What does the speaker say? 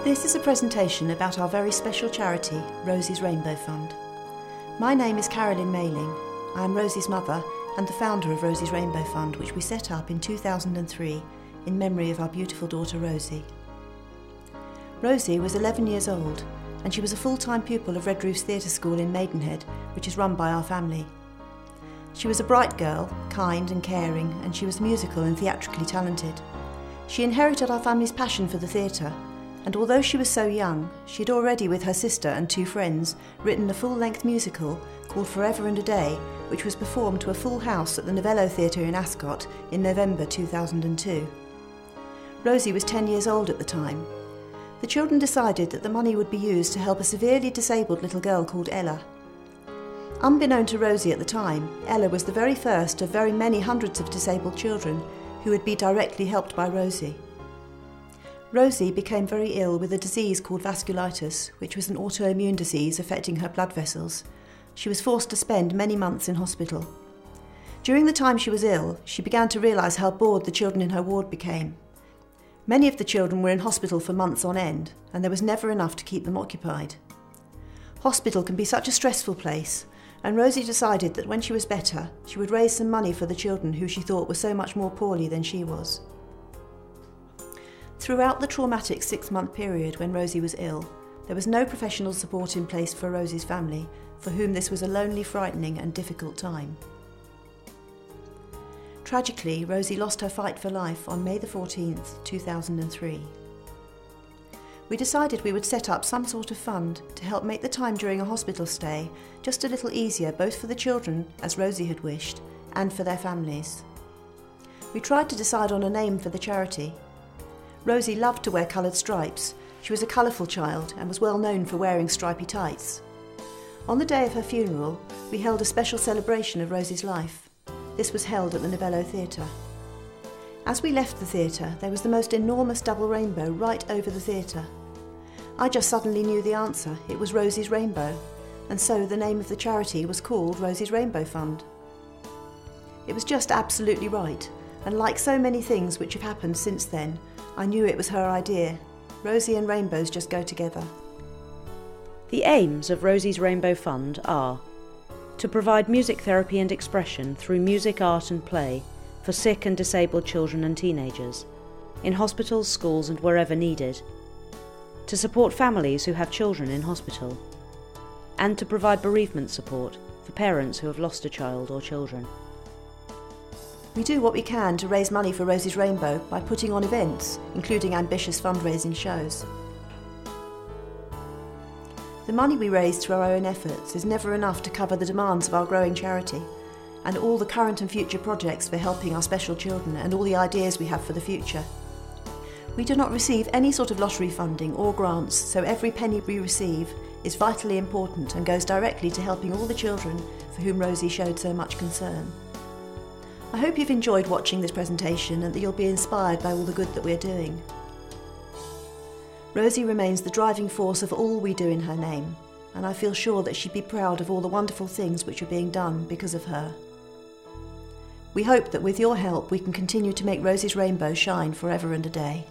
This is a presentation about our very special charity, Rosies Rainbow Fund. My name is Carolyn Mailing. I am Rosie's mother and the founder of Rosies Rainbow Fund, which we set up in 2003 in memory of our beautiful daughter Rosie. Rosie was 11 years old and she was a full-time pupil of Red Roof's Theatre School in Maidenhead, which is run by our family. She was a bright girl, kind and caring, and she was musical and theatrically talented. She inherited our family's passion for the theatre, and although she was so young, she had already, with her sister and two friends, written a full-length musical called Forever and a Day, which was performed to a full house at the Novello Theatre in Ascot in November 2002. Rosie was 10 years old at the time. The children decided that the money would be used to help a severely disabled little girl called Ella. Unbeknown to Rosie at the time, Ella was the very first of very many hundreds of disabled children who would be directly helped by Rosie. Rosie became very ill with a disease called vasculitis, which was an autoimmune disease affecting her blood vessels. She was forced to spend many months in hospital. During the time she was ill, she began to realise how bored the children in her ward became. Many of the children were in hospital for months on end, and there was never enough to keep them occupied. Hospital can be such a stressful place, and Rosie decided that when she was better, she would raise some money for the children who she thought were so much more poorly than she was. Throughout the traumatic 6-month period when Rosie was ill, there was no professional support in place for Rosie's family, for whom this was a lonely, frightening and difficult time. Tragically, Rosie lost her fight for life on May the 14th, 2003. We decided we would set up some sort of fund to help make the time during a hospital stay just a little easier, both for the children, as Rosie had wished, and for their families. We tried to decide on a name for the charity. Rosie loved to wear coloured stripes. She was a colourful child and was well known for wearing stripy tights. On the day of her funeral, we held a special celebration of Rosie's life. This was held at the Novello Theatre. As we left the theatre, there was the most enormous double rainbow right over the theatre. I just suddenly knew the answer. It was Rosie's Rainbow, and so the name of the charity was called Rosies Rainbow Fund. It was just absolutely right, and like so many things which have happened since then, I knew it was her idea. Rosie and rainbows just go together. The aims of Rosies Rainbow Fund are to provide music therapy and expression through music, art and play for sick and disabled children and teenagers, in hospitals, schools and wherever needed, to support families who have children in hospital, and to provide bereavement support for parents who have lost a child or children. We do what we can to raise money for Rosie's Rainbow by putting on events, including ambitious fundraising shows. The money we raise through our own efforts is never enough to cover the demands of our growing charity, and all the current and future projects for helping our special children and all the ideas we have for the future. We do not receive any sort of lottery funding or grants, so every penny we receive is vitally important and goes directly to helping all the children for whom Rosie showed so much concern. I hope you've enjoyed watching this presentation and that you'll be inspired by all the good that we're doing. Rosie remains the driving force of all we do in her name, and I feel sure that she'd be proud of all the wonderful things which are being done because of her. We hope that with your help we can continue to make Rosie's Rainbow shine forever and a day.